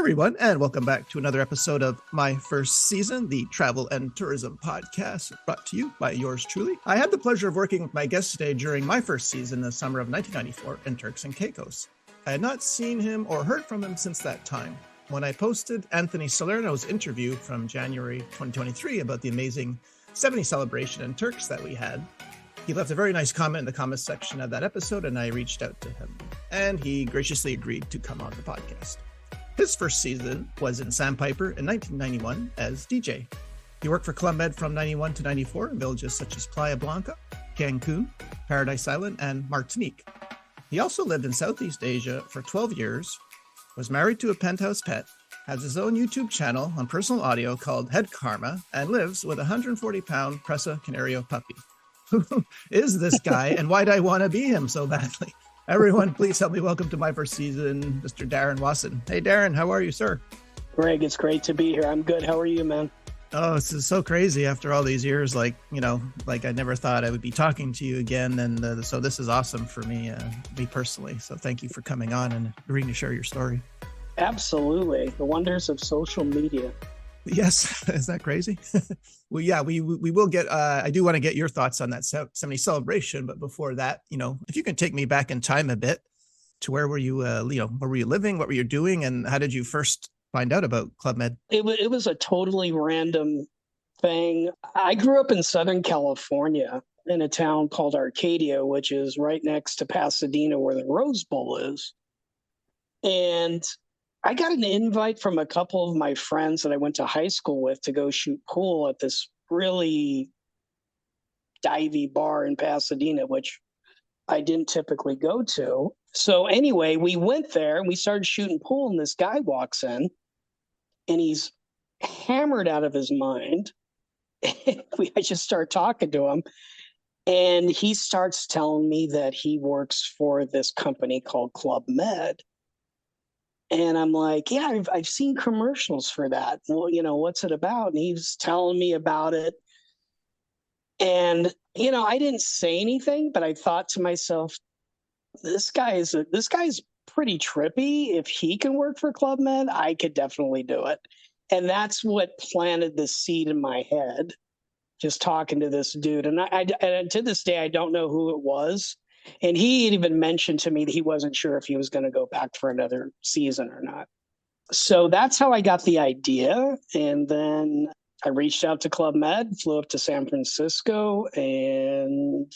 everyone, and welcome back to another episode of My First Season, the travel and tourism podcast brought to you by yours truly. I had the pleasure of working with my guest today during my first season in the summer of 1994 in Turks and Caicos. I had not seen him or heard from him since that time. When I posted Anthony Salerno's interview from January 2023 about the amazing 70 celebration in Turks that we had, he left a very nice comment in the comments section of that episode, and I reached out to him, and he graciously agreed to come on the podcast. His first season was in Sandpiper in 1991 as DJ. He worked for Club Med from 91 to 94 in villages such as Playa Blanca, Cancun, Paradise Island, and Martinique. He also lived in Southeast Asia for 12 years, was married to a penthouse pet, has his own YouTube channel on personal audio called Head Karma, and lives with a 140-pound Presa Canario puppy. Who is this guy, and why do I want to be him so badly? Everyone, please help me welcome to my first season, Mr. Darren Wasson. Hey, Darren, how are you, sir? Greg, it's great to be here. I'm good. How are you, man? Oh, this is so crazy after all these years. Like I never thought I would be talking to you again. And so this is awesome for me personally. So thank you for coming on and agreeing to share your story. Absolutely. The wonders of social media. Yes. Is that crazy? Well, yeah, we will get, I do want to get your thoughts on that 70 celebration. But before that, if you can take me back in time a bit to where were you, where were you living? What were you doing? And how did you first find out about Club Med? It was a totally random thing. I grew up in Southern California in a town called Arcadia, which is right next to Pasadena where the Rose Bowl is. And I got an invite from a couple of my friends that I went to high school with to go shoot pool at this really divey bar in Pasadena, which I didn't typically go to. So anyway, we went there and we started shooting pool, and this guy walks in and he's hammered out of his mind. I just start talking to him, and he starts telling me that he works for this company called Club Med. And I'm like, yeah, I've seen commercials for that. Well, what's it about? And he's telling me about it. And, I didn't say anything, but I thought to myself, this guy's pretty trippy. If he can work for Club Med, I could definitely do it. And that's what planted the seed in my head, just talking to this dude. And and to this day, I don't know who it was. And he even mentioned to me that he wasn't sure if he was going to go back for another season or not. So that's how I got the idea. And then I reached out to Club Med, flew up to San Francisco, and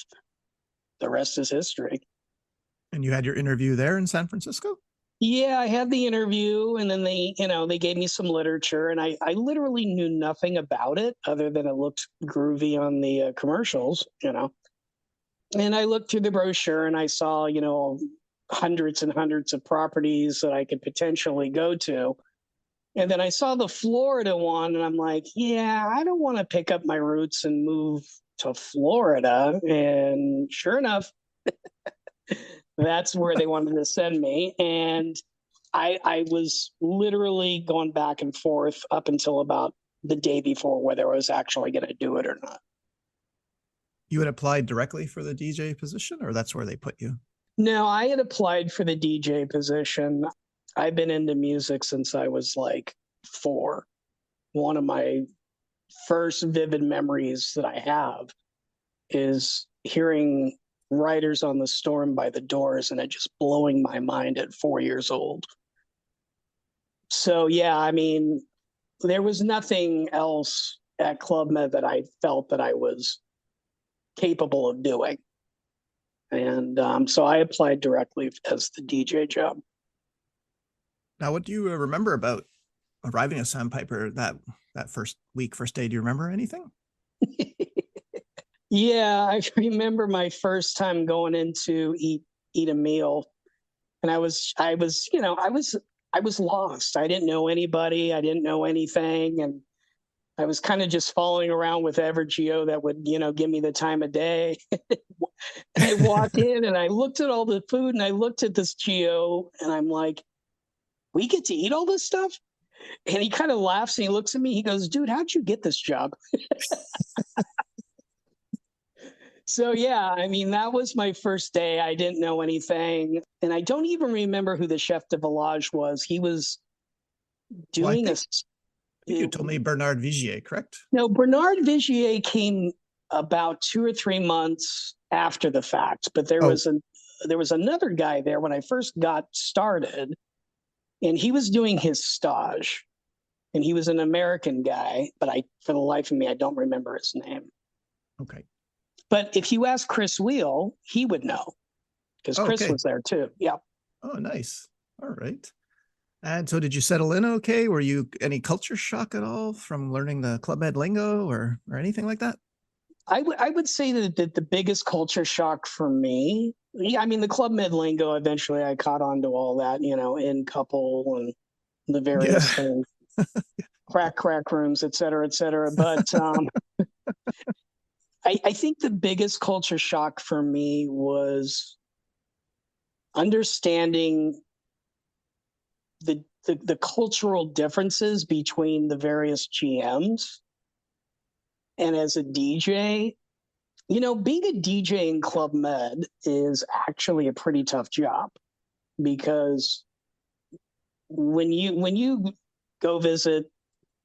the rest is history. And you had your interview there in San Francisco? Yeah, I had the interview, and then they gave me some literature, and I literally knew nothing about it other than it looked groovy on the commercials, And I looked through the brochure and I saw, hundreds and hundreds of properties that I could potentially go to. And then I saw the Florida one, and I'm like, yeah, I don't want to pick up my roots and move to Florida. And sure enough, that's where they wanted to send me. And I was literally going back and forth up until about the day before whether I was actually going to do it or not. You had applied directly for the DJ position, or that's where they put you? No, I had applied for the DJ position. I've been into music since I was like 4. One of my first vivid memories that I have is hearing Riders on the Storm by the Doors, and it just blowing my mind at 4 years old. So, yeah, there was nothing else at Club Med that I felt that I was capable of doing. And so I applied directly as the DJ job. Now, what do you remember about arriving at Sandpiper that first day? Do you remember anything? Yeah, I remember my first time going in to eat a meal. And I was lost. I didn't know anybody. I didn't know anything. And I was kind of just following around with every Geo that would, give me the time of day. And I walked in and I looked at all the food, and I looked at this Geo, and I'm like, we get to eat all this stuff? And he kind of laughs and he looks at me. He goes, dude, how'd you get this job? So, yeah, that was my first day. I didn't know anything. And I don't even remember who the chef de village was. He was Well, I doing think you told me Bernard Vigier, correct? No, Bernard Vigier came about 2 or 3 months after the fact, but there Oh, was another guy there when I first got started, and he was doing his stage, and he was an American guy, but for the life of me, I don't remember his name. okay. But if you ask Chris Wheel, he would know because Chris Okay. was there too. Yeah. Oh, nice. All right. And so did you settle in okay? Were you any culture shock at all from learning the Club Med lingo or anything like that? I would say that the biggest culture shock for me, yeah, I mean, the Club Med lingo, eventually I caught on to all that, in couple and the Yeah. various things, crack rooms, et cetera, et cetera. But I think the biggest culture shock for me was understanding the cultural differences between the various GMs. And as a DJ, being a DJ in Club Med is actually a pretty tough job because when you go visit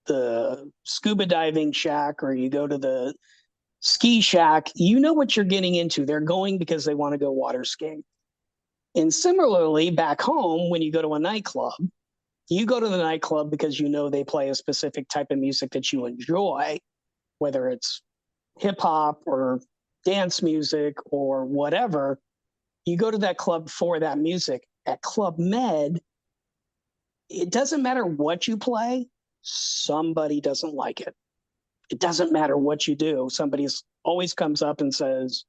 the scuba diving shack or you go to the ski shack, you know what you're getting into. They're going because they want to go water skiing. And similarly, back home, when you go to a nightclub, you go to the nightclub because you know they play a specific type of music that you enjoy, whether it's hip hop or dance music or whatever. You go to that club for that music. At Club Med, it doesn't matter what you play, somebody doesn't like it. It doesn't matter what you do. Somebody always comes up and says,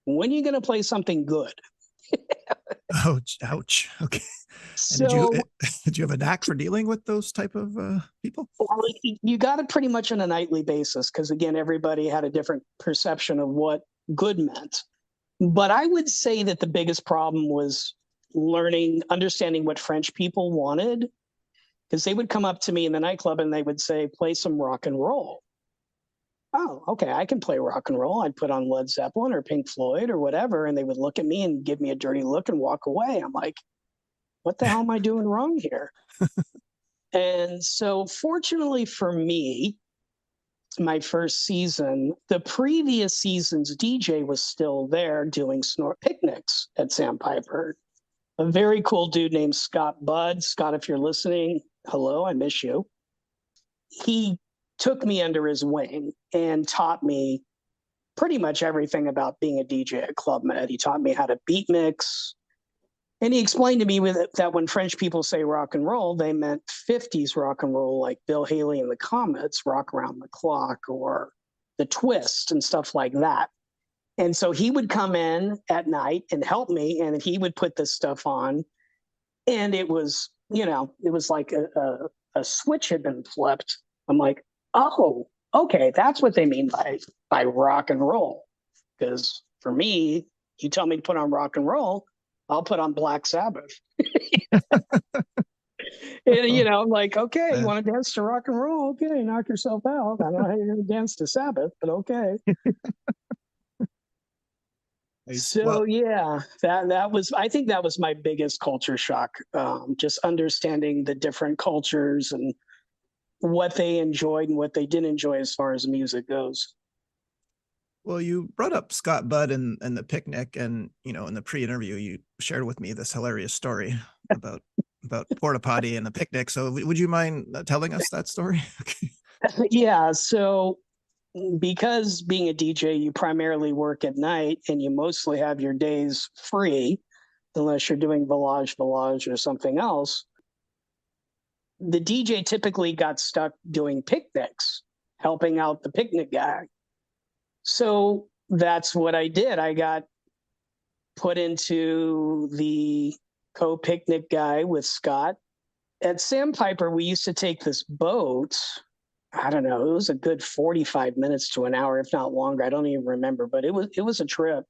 when are you going to play something good? Ouch, ouch. Okay. And So did you have a knack for dealing with those type of people? you got it pretty much on a nightly basis because, again, everybody had a different perception of what good meant. But I would say that the biggest problem was understanding what French people wanted, because they would come up to me in the nightclub and they would say, play some rock and roll. Oh, okay, I can play rock and roll. I'd put on Led Zeppelin or Pink Floyd or whatever, and they would look at me and give me a dirty look and walk away. I'm like, what the hell am I doing wrong here? And so fortunately for me, my first season, the previous season's DJ was still there doing snort picnics at Sandpiper. A very cool dude named Scott Budd. Scott, if you're listening, hello, I miss you. He took me under his wing and taught me pretty much everything about being a DJ at Club Med. He taught me how to beat mix. And he explained to me that when French people say rock and roll, they meant 50s rock and roll, like Bill Haley and the Comets, Rock Around the Clock, or The Twist and stuff like that. And so he would come in at night and help me, and he would put this stuff on. And it was, it was like a switch had been flipped. I'm like, oh, okay, that's what they mean by rock and roll. Because for me, you tell me to put on rock and roll, I'll put on Black Sabbath. And, I'm like, okay, you want to dance to rock and roll? Okay, knock yourself out. I don't know how you're going to dance to Sabbath, but okay. So yeah, I think that was my biggest culture shock. Just understanding the different cultures and what they enjoyed and what they didn't enjoy as far as music goes. Well, you brought up Scott Budd and the picnic, and in the pre-interview, you shared with me this hilarious story about porta potty and the picnic. So, would you mind telling us that story? Okay. Yeah. So, because being a DJ, you primarily work at night, and you mostly have your days free, unless you're doing Village or something else. The DJ typically got stuck doing picnics, helping out the picnic guy. So that's what I did. I got put into the co-picnic guy with Scott. At Sandpiper, we used to take this boat. I don't know, it was a good 45 minutes to an hour, if not longer. I don't even remember, but it was a trip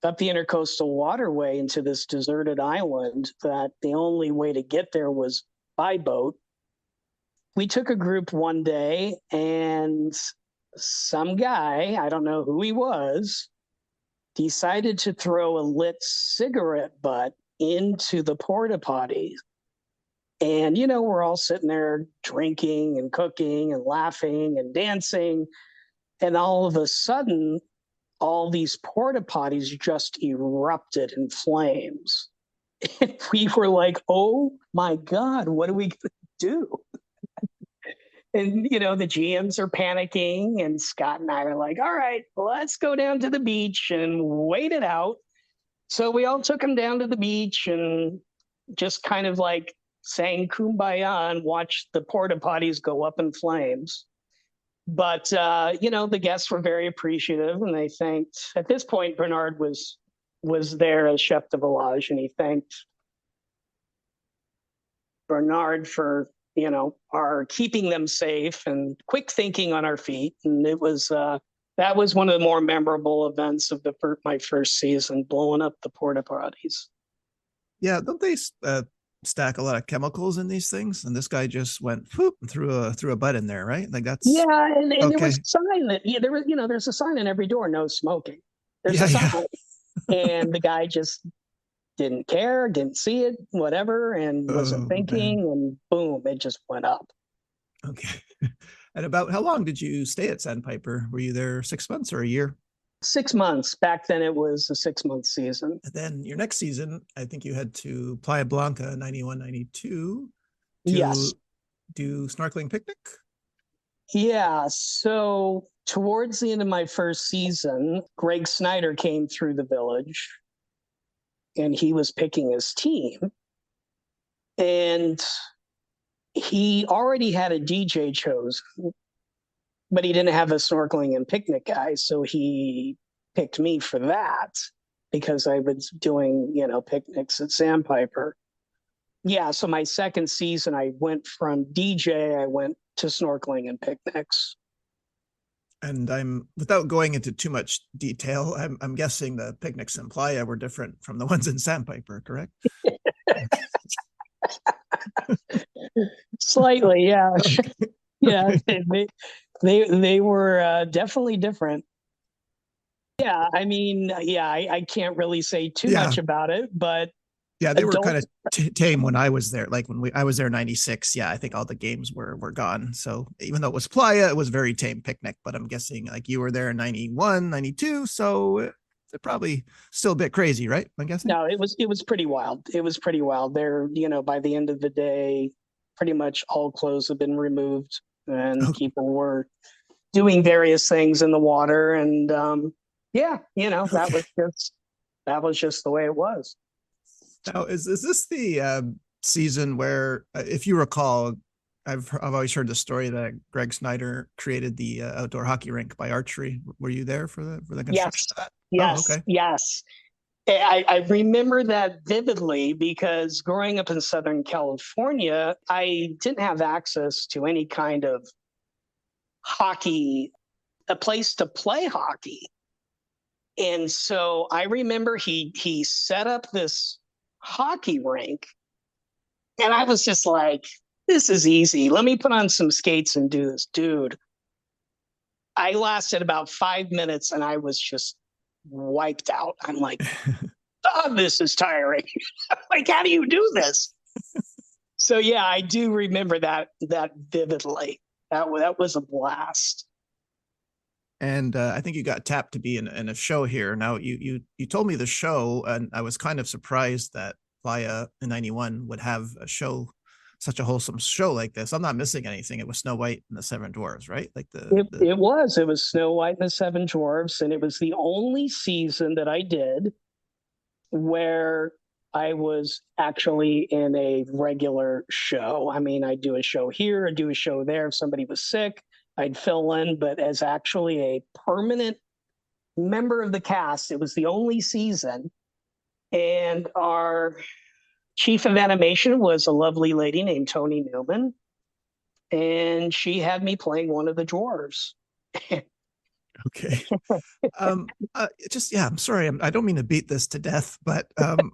up the intercoastal waterway into this deserted island that the only way to get there was by boat. We took a group one day, and some guy, I don't know who he was, decided to throw a lit cigarette butt into the porta potty. And, we're all sitting there drinking and cooking and laughing and dancing. And all of a sudden, all these porta potties just erupted in flames. And we were like, oh my God, what are we going to do? And, the GMs are panicking, and Scott and I are like, all right, let's go down to the beach and wait it out. So we all took them down to the beach and just kind of like sang Kumbaya and watched the porta potties go up in flames. But, the guests were very appreciative, and they thanked, at this point, Bernard was there as chef de village, and he thanked Bernard for, our keeping them safe and quick thinking on our feet. And it was, that was one of the more memorable events of my first season, blowing up the porta potties. Yeah, don't they stack a lot of chemicals in these things? And this guy just went whoop, threw a butt in there, right? Like that's and okay. There was a sign that there was, there's a sign in every door, no smoking. There's a sign, and the guy just didn't care, didn't see it, whatever, and wasn't thinking, and boom, it just went up. Okay. And about how long did you stay at Sandpiper? Were you there 6 months or a year? 6 months. Back then it was a 6-month season. And then your next season, I think you had to Playa Blanca 91, 92 to yes. do snorkeling picnic. Yeah. So towards the end of my first season, Greg Snyder came through the village, and he was picking his team. And he already had a DJ chosen, but he didn't have a snorkeling and picnic guy. So he picked me for that because I was doing, picnics at Sandpiper. Yeah. So my second season, I went from DJ, I went to snorkeling and picnics. And without going into too much detail, I'm guessing the picnics in Playa were different from the ones in Sandpiper, correct? Slightly, yeah. Okay. Yeah, they were definitely different. Yeah, I mean, I can't really say too much about it, but yeah, they were kind of tame when I was there. Like when I was there in 96. Yeah, I think all the games were gone. So even though it was Playa, it was very tame picnic. But I'm guessing like you were there in 91, 92. So it's probably still a bit crazy, right? I'm guessing. No, it was pretty wild. It was pretty wild. There, by the end of the day, pretty much all clothes have been removed, and people were doing various things in the water. And that was just the way it was. Now, is this the season where, if you recall, I've always heard the story that Greg Snyder created the outdoor hockey rink by archery. Were you there for the construction yes. of that? Yes. Oh, okay. Yes. I remember that vividly because growing up in Southern California, I didn't have access to any kind of hockey, a place to play hockey. And so I remember he set up this hockey rink, and I was just like, this is easy. Let me put on some skates and do this. Dude, I lasted about 5 minutes and I was just wiped out. I'm like, oh, this is tiring. Like, how do you do this? So yeah, I do remember that vividly. That was a blast. And I think you got tapped to be in a show here. Now you told me the show, and I was kind of surprised that Playa in 91 would have a show, such a wholesome show like this. I'm not missing anything. It was Snow White and the Seven Dwarfs, right? Like it was Snow White and the Seven Dwarfs, and it was the only season that I did where I was actually in a regular show. I mean, I'd do a show here, I'd do a show there. If somebody was sick, I'd fill in, but as actually a permanent member of the cast, it was the only season. And our chief of animation was a lovely lady named Tony Newman, and she had me playing one of the dwarves. Okay. I'm sorry. I don't mean to beat this to death, but it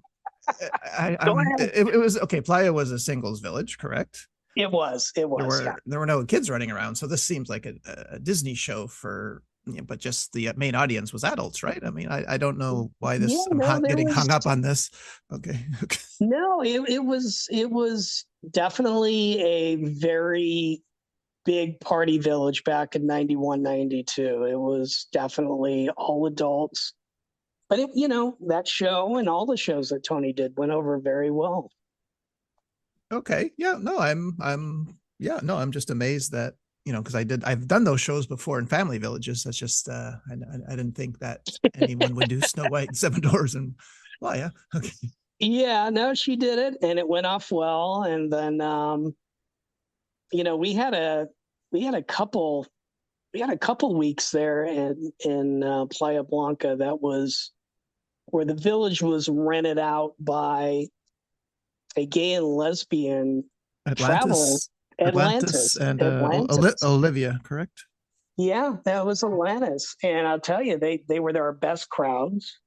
was okay. Playa was a singles village, correct? It was. There were no kids running around, so this seems like a Disney show for yeah, but just the main audience was adults, right? I mean, I don't know why Yeah, this, I'm no, there getting hung was up on this. Okay. Okay. no, it was definitely a very big party village back in 91, 92. It was definitely all adults. But that show and all the shows that Tony did went over very well. Okay. Yeah. No, yeah, no, I'm just amazed that, because I've done those shows before in family villages. That's just, I didn't think that anyone would do Snow White and Seven Dwarfs. And, well, yeah. Okay. Yeah, no, she did it and it went off well. And then we had a couple weeks there in Playa Blanca that was where the village was rented out by a gay and lesbian travel Atlantis, Atlantis. and Atlantis. Olivia, correct? Yeah, that was Atlantis. And I'll tell you, they were our best crowds.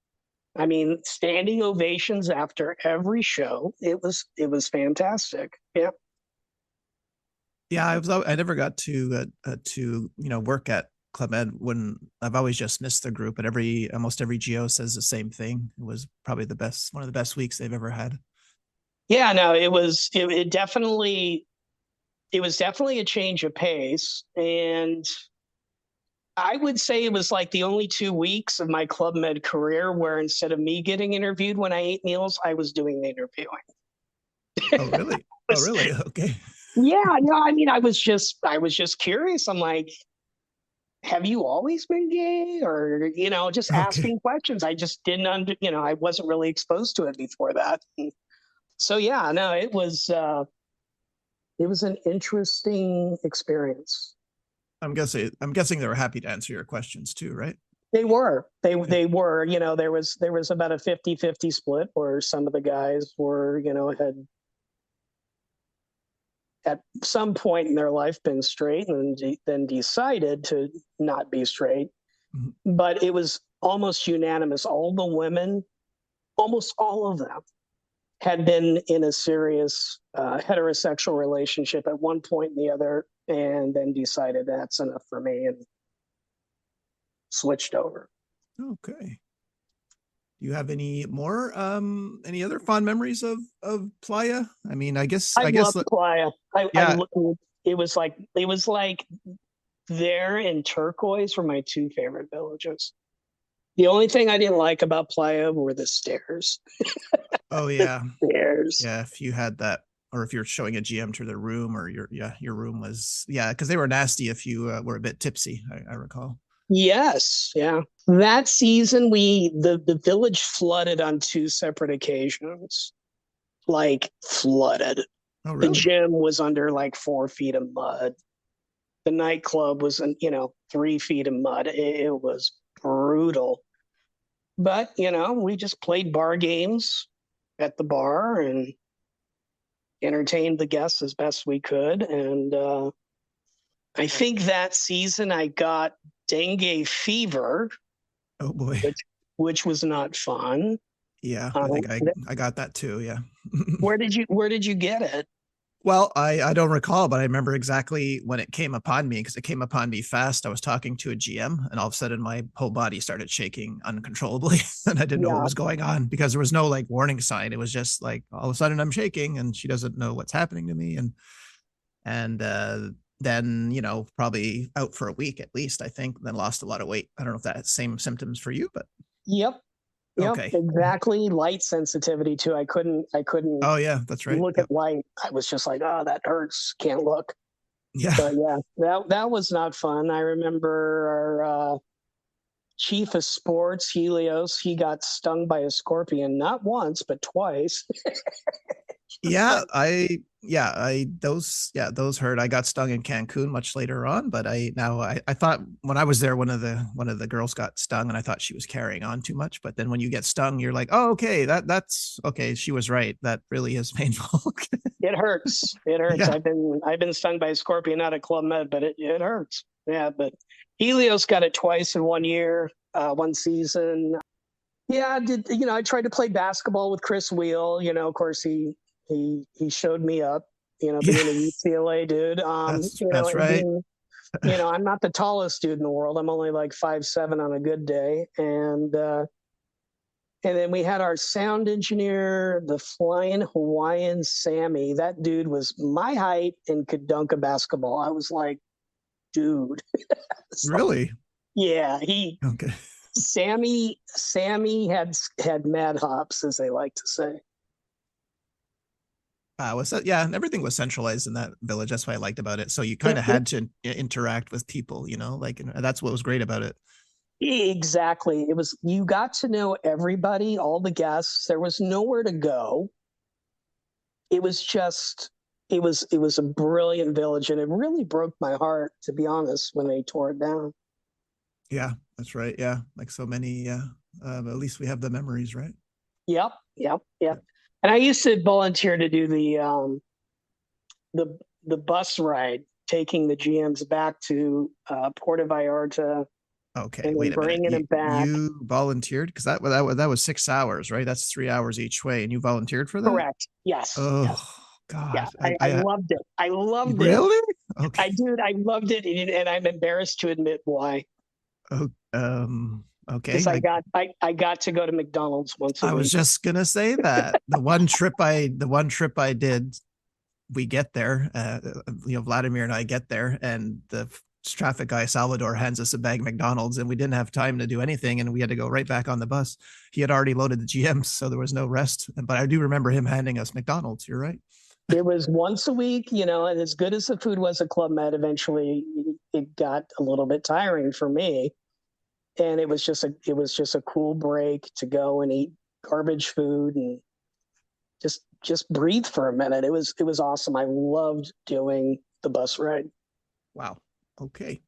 I mean, standing ovations after every show. It was fantastic. Yeah. Yeah, I never got to work at Club Med when I've always just missed the group, and almost every GO says the same thing. It was probably one of the best weeks they've ever had. Yeah, no, it was definitely a change of pace. And I would say it was like the only 2 weeks of my Club Med career where instead of me getting interviewed when I ate meals, I was doing the interviewing. Oh, really? Oh, really? Okay. Yeah, no, I mean, I was just curious. I'm like, have you always been gay? Or, just Okay. asking questions. I just didn't I wasn't really exposed to it before that. So yeah, no, it was an interesting experience. I'm guessing they were happy to answer your questions too, right? They were. They Yeah. they were, there was about a 50-50 split where some of the guys were, had at some point in their life been straight and then decided to not be straight. Mhm. But it was almost unanimous. All the women, almost all of them, had been in a serious heterosexual relationship at one point or the other, and then decided that's enough for me and switched over. Okay. Do you have any other fond memories of Playa? I mean, I I guess love Playa. yeah. It was like there and Turquoise were my two favorite villages. The only thing I didn't like about Playa were the stairs. Oh, The yeah. stairs. Yeah, if you had that, or if you're showing a GM to their room, or your room was, yeah, because they were nasty if you were a bit tipsy. I recall. Yes, yeah. That season, the village flooded on two separate occasions, like flooded. Oh, The really? gym was under like 4 feet of mud. The nightclub was in 3 feet of mud. It was brutal. But we just played bar games at the bar and entertained the guests as best we could. And I think that season I got dengue fever, Oh boy. which which was not fun. Yeah, I Um, think I got that too. Yeah. where did you get it? Well, I don't recall, but I remember exactly when it came upon me, because it came upon me fast. I was talking to a GM, and all of a sudden my whole body started shaking uncontrollably, and I didn't know what Yeah, was going on because there was no like warning sign. It was just like all of a sudden I'm shaking, and she doesn't know what's happening to me, and then probably out for a week at least. I think then lost a lot of weight. I don't know if that same symptoms for you, but yep, yep, okay. exactly. Light sensitivity too. I couldn't Oh yeah, that's right. look Yep. at light. I was just like, oh, that hurts. Can't look. Yeah. But yeah, that was not fun. I remember our chief of sports, Helios. He got stung by a scorpion not once but twice. Those hurt. I got stung in Cancun much later on, but I thought when I was there, one of the girls got stung, and I thought she was carrying on too much. But then when you get stung, you're like, oh, okay, that's okay. She was right. That really is painful. It hurts. It hurts. Yeah. I've been stung by a scorpion, not at Club Med, but it hurts. Yeah, but Helios got it twice in 1 year, one season. Yeah, I tried to play basketball with Chris Wheel. Of course he showed me up. Yeah. Being a UCLA dude. That's right. I'm not the tallest dude in the world. I'm only like 5'7" on a good day. And then we had our sound engineer, the flying Hawaiian Sammy. That dude was my height and could dunk a basketball. I was like, dude. So, Really? yeah, Okay. Sammy had mad hops, as they like to say. Was that, yeah, and everything was centralized in that village. That's what I liked about it. So you kind It, of it, had to interact with people, like, and that's what was great about it. exactly. You got to know everybody, all the guests. There was nowhere to go. It was just it was a brilliant village, and it really broke my heart, to be honest, when they tore it down. Yeah, that's right. Yeah, like so many. Yeah, but at least we have the memories, right? Yep, yep, yep. And I used to volunteer to do the the bus ride, taking the GMs back to Puerto Vallarta Okay, and then wait a minute. bringing You them back. you volunteered because that was 6 hours, right? That's 3 hours each way, and you volunteered for that? Correct. Yes. Yes. Oh Yeah. God, I loved it. I loved it. really? Okay. I loved it, and I'm embarrassed to admit why. Oh, okay. Because I got to go to McDonald's once a I was week. just gonna say that the one trip I did, we get there, Vladimir and I get there, and the traffic guy Salvador hands us a bag of McDonald's, and we didn't have time to do anything, and we had to go right back on the bus. He had already loaded the GMs, so there was no rest. But I do remember him handing us McDonald's. You're right. It was once a week, and as good as the food was at Club Med, eventually it got a little bit tiring for me. And it was just a cool break to go and eat garbage food and just breathe for a minute. It was awesome. I loved doing the bus ride. Wow. Okay.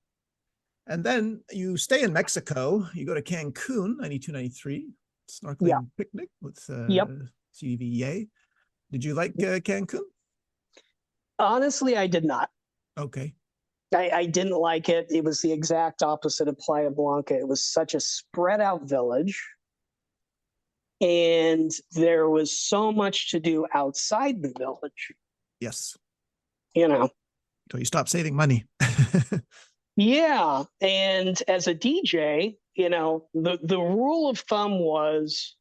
And then you stay in Mexico. You go to Cancun, 92, 93, Yeah. snorkeling picnic with Yep. CVA. Did you like Cancun? Honestly, I did not. Okay. I didn't like it. It was the exact opposite of Playa Blanca. It was such a spread out village. And there was so much to do outside the village, Yes. you know. So you stop saving money. Yeah. And as a DJ, the rule of thumb was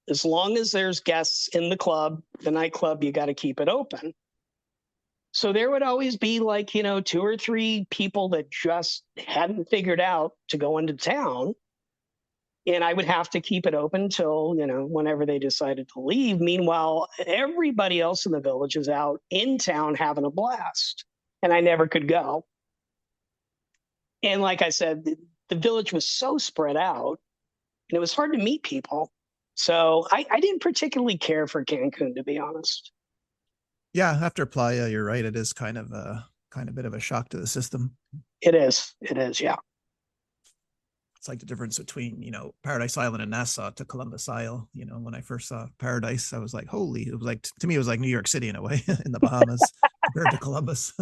as long as there's guests in the nightclub, you got to keep it open. So there would always be like, two or three people that just hadn't figured out to go into town. And I would have to keep it open till, whenever they decided to leave. Meanwhile, everybody else in the village is out in town having a blast. And I never could go. And like I said, the village was so spread out and it was hard to meet people. So I didn't particularly care for Cancun, to be honest. Yeah, after Playa, you're right. It is kind of a bit of a shock to the system. It is. It is. Yeah. It's like the difference between, Paradise Island and Nassau to Columbus Isle. When I first saw Paradise, I was like, holy, it was like, to me, it was like New York City in a way in the Bahamas compared to Columbus.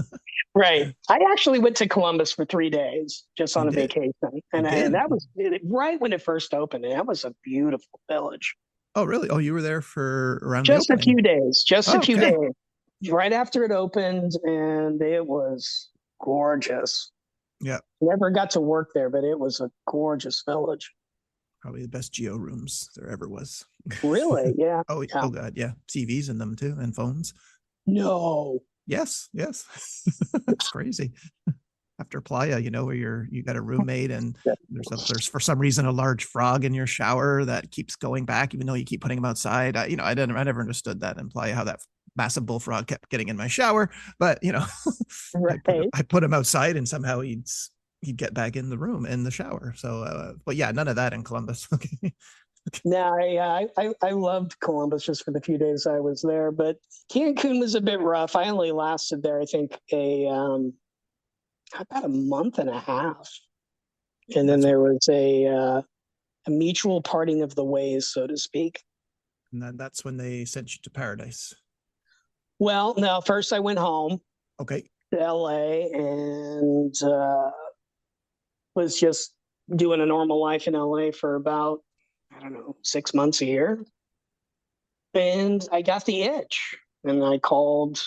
Right. I actually went to Columbus for 3 days just You on a did. vacation. And, You and did. that was right when it first opened. And that was a beautiful village. Oh, really? Oh, you were there for around the Just a opening. few days, just a Oh, few okay. days, right after it opened. And it was gorgeous. Yeah. Never got to work there, but it was a gorgeous village. Probably the best geo rooms there ever was. Really? Yeah. Oh, Yeah. oh God, yeah. TVs in them too, and phones. No. Yes, yes. It's crazy. After Playa, where you got a roommate and there's for some reason a large frog in your shower that keeps going back, even though you keep putting him outside. I never understood that in Playa, how that massive bullfrog kept getting in my shower. But Right. I put him outside and somehow he'd get back in the room in the shower. So, but yeah, none of that in Columbus. Okay. No, I loved Columbus just for the few days I was there, but Cancun was a bit rough. I only lasted there, I think, about a month and a half, and then That's there was a mutual parting of the ways, so to speak. and then that's when they sent you to Paradise. Well, no, first I went home Okay. to LA and was just doing a normal life in LA for about, I don't know, 6 months, a year. And I got the itch and I called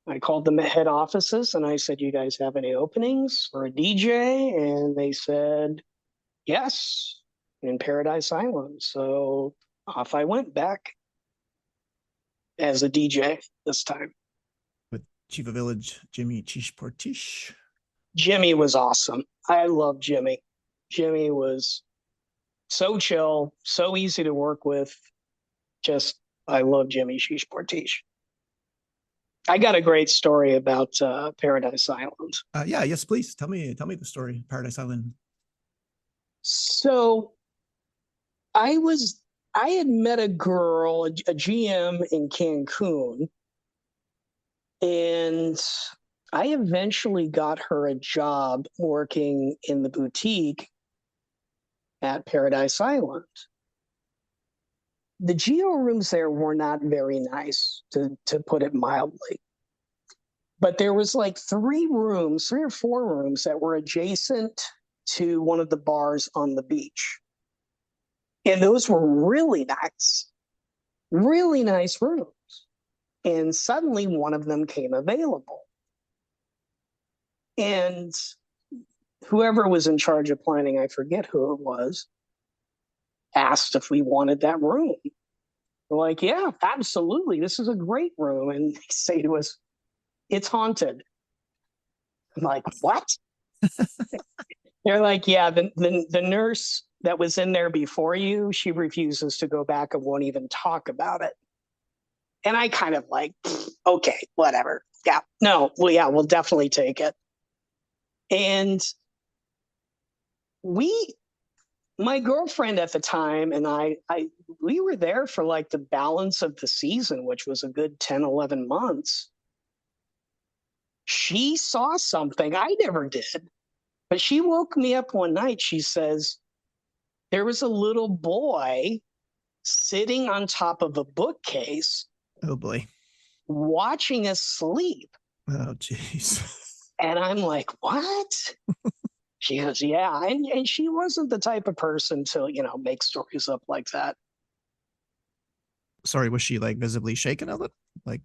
I called the head offices and I said, "You guys have any openings for a DJ?" And they said, "Yes, in Paradise Island." So off I went back as a DJ this time. With Chief of Village Jimmy Chish Portish. Jimmy was awesome. I love Jimmy. Jimmy was so chill, so easy to work with. Just, I love Jimmy Sheesh Portish. I got a great story about Paradise Island. Yeah, yes, please tell me the story, Paradise Island. So I had met a girl, a GM in Cancun, and I eventually got her a job working in the boutique at Paradise Island. The geo rooms there were not very nice, to put it mildly. But there was like three or four rooms that were adjacent to one of the bars on the beach. And those were really nice rooms. And suddenly one of them came available. And whoever was in charge of planning, I forget who it was, asked if we wanted that room. We're like, "Yeah, absolutely. This is a great room." And they say to us, "It's haunted." I'm like, "What?" They're like, "Yeah, the nurse that was in there before you, she refuses to go back and won't even talk about it." And I kind of like, okay, whatever. Yeah, no, well, yeah, we'll definitely take it. And my girlfriend at the time and we were there for like the balance of the season, which was a good 10, 11 months. She saw something I never did, but she woke me up one night. She says, there was a little boy sitting on top of a bookcase. Oh boy. Watching us sleep. Oh jeez. And I'm like, "What?" She goes, "Yeah." And she wasn't the type of person to, make stories up like that. Sorry, was she like visibly shaken a little? Like,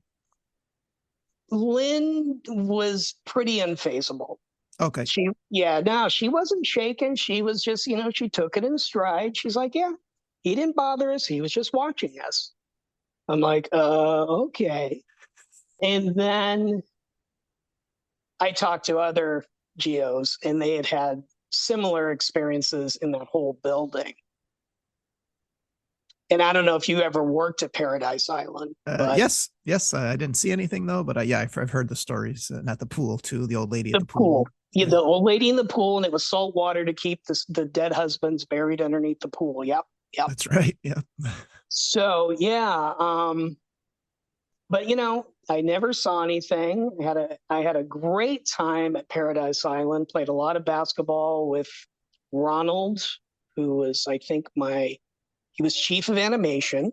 Lynn was pretty unfazable. okay. She wasn't shaken. She was just, she took it in stride. She's like, "Yeah, he didn't bother us. He was just watching us." I'm like, okay. And then I talked to other geos and they had similar experiences in that whole building. And I don't know if you ever worked at Paradise Island. But yes. I didn't see anything though, but yeah, I've heard the stories. And at the pool too, the old lady at the pool. Yeah, the old lady in the pool, and it was salt water to keep the dead husbands buried underneath the pool. Yep. That's right. Yeah. So yeah, but I never saw anything. I had a great time at Paradise Island. Played a lot of basketball with Ronald, who was, I think, he was chief of animation.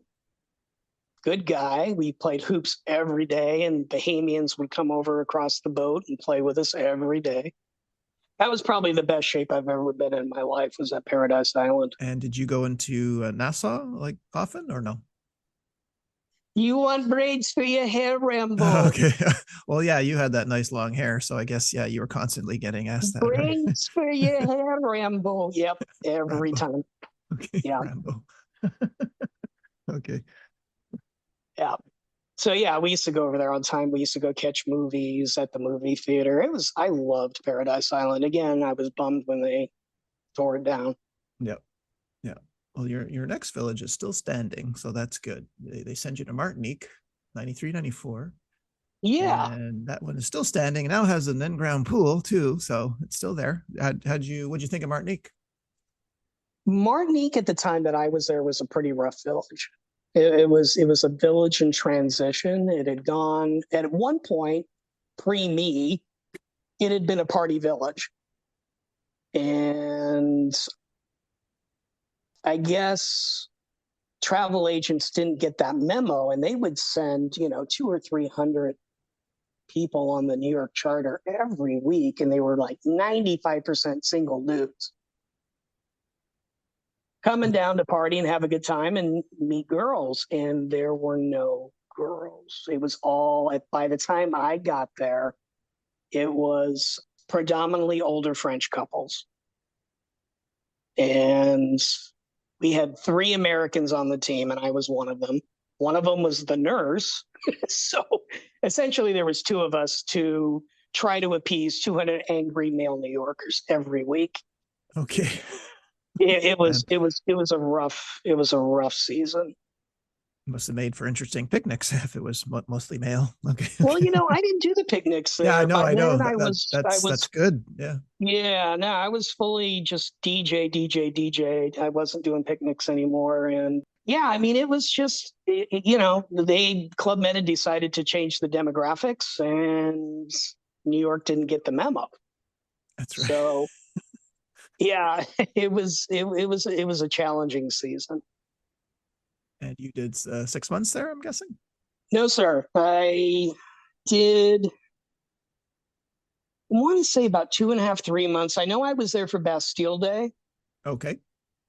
Good guy. We played hoops every day, and Bahamians would come over across the boat and play with us every day. That was probably the best shape I've ever been in my life, was at Paradise Island. And did you go into Nassau like often or no? You want braids for your hair, Rambo? Okay. Well, yeah, you had that nice long hair, so I guess yeah, you were constantly getting asked that. Braids right? for your hair, Rambo. Yep, every Rambo. time. Okay. Yeah. Rambo. Okay. Yeah. So yeah, we used to go over there all the time. We used to go catch movies at the movie theater. I loved Paradise Island. Again, I was bummed when they tore it down. Yep. Yeah. Well, your next village is still standing, so that's good. They send you to Martinique, 93, 94. Yeah. And that one is still standing. It now has an in-ground pool too, so it's still there. What'd you think of Martinique? Martinique at the time that I was there was a pretty rough village. It was a village in transition. It had gone at one point, pre me, it had been a party village. And I guess travel agents didn't get that memo, and they would send, 200 or 300 people on the New York charter every week, and they were like 95% single dudes coming down to party and have a good time and meet girls. And there were no girls. It was all, by the time I got there, it was predominantly older French couples. And we had 3 Americans on the team, and I was one of them. One of them was the nurse. So essentially there was 2 of us to try to appease 200 angry male New Yorkers every week. Okay. It was a rough season. Must have made for interesting picnics if it was mostly male. Okay. Well, I didn't do the picnics there. Yeah, I know. By I know. then I was That's good. Yeah. Yeah, no, I was fully just DJ. I wasn't doing picnics anymore. And yeah, I mean, it was just, Club Med had decided to change the demographics, and New York didn't get the memo. That's right. So yeah, it was a challenging season. And you did 6 months there, I'm guessing? No, sir. I did, I want to say about 2.5, 3 months. I know I was there for Bastille Day. Okay.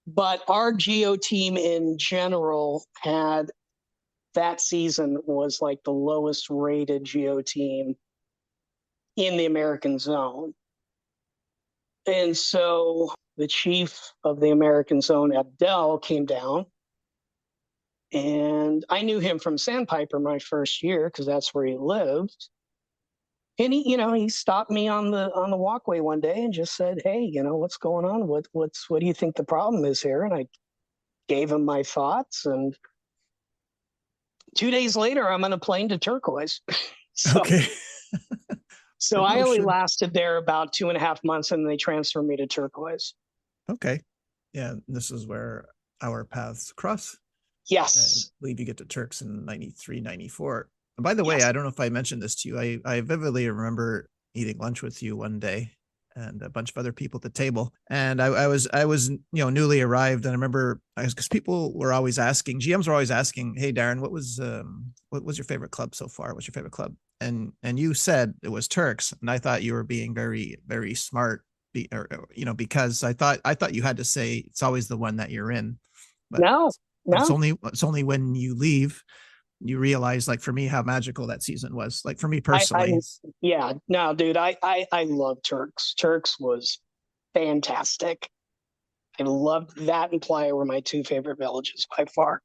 But our Geo team in general had, that season was like the lowest rated Geo team in the American zone. And so the chief of the American zone, Abdel, came down. And I knew him from Sandpiper my first year because that's where he lived. And he stopped me on the walkway one day and just said, "Hey, what's going on? What do you think the problem is here?" And I gave him my thoughts, and 2 days later, I'm on a plane to Turquoise. Okay. So I only lasted there about 2.5 months, and they transferred me to Turquoise. Okay. Yeah, this is where our paths cross. Yes. I believe you get to Turks in 93, 94. And by the way, I don't know if I mentioned this to you. I vividly remember eating lunch with you one day and a bunch of other people at the table. And I was newly arrived. And I remember, because people were always asking, GMs were always asking, "Hey, Darren, what was your favorite club so far? What's your favorite club?" And you said it was Turks. And I thought you were being very, very smart, because I thought you had to say it's always the one that you're in. But no. It's only when you leave you realize, like, for me, how magical that season was. Like, for me personally. Dude, I love Turks. Turks was fantastic. I loved that, and Playa were my 2 favorite villages by far.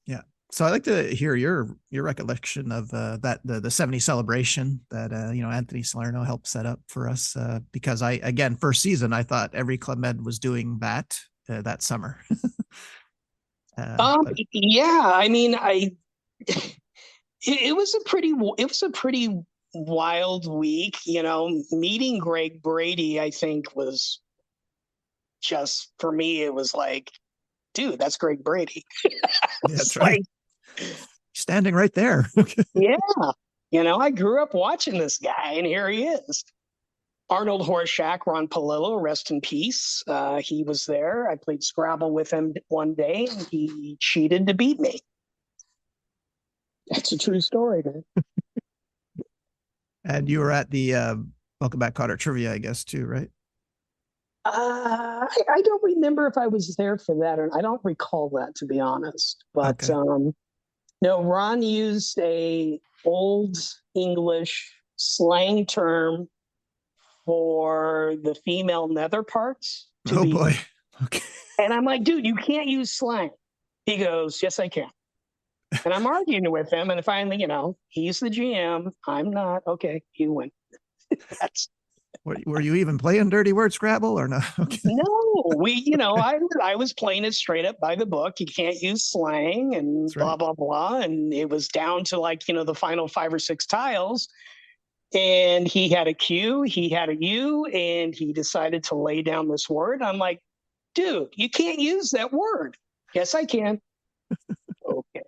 Yeah. So I'd like to hear your recollection of that the 70 celebration that Anthony Salerno helped set up for us, because first season I thought every Club Med was doing that summer. Yeah, I mean, it was a pretty wild week. Meeting Greg Brady, I think, was just, for me, it was like, dude, that's Greg Brady. That's right. Standing right there. Yeah. I grew up watching this guy, and here he is. Arnold Horshack, Ron Palillo, rest in peace. He was there. I played Scrabble with him one day, and he cheated to beat me. That's a true story, man. And you were at the Welcome Back Cotter Trivia, I guess, too, right? I don't remember if I was there for that, or I don't recall that, to be honest. But okay. No, Ron used a old English slang term for the female nether parts. Boy. Okay. And I'm like, dude, you can't use slang. He goes, yes, I can. And I'm arguing with him. And finally, he's the GM. I'm not. Okay, you win. Were you even playing Dirty Word Scrabble or no? Okay. No, I was playing it straight up by the book. You can't use slang and blah, blah, blah. And it was down to the final 5 or 6 tiles. And he had a Q, he had a U, and he decided to lay down this word. I'm like, dude, you can't use that word. Yes, I can. Okay.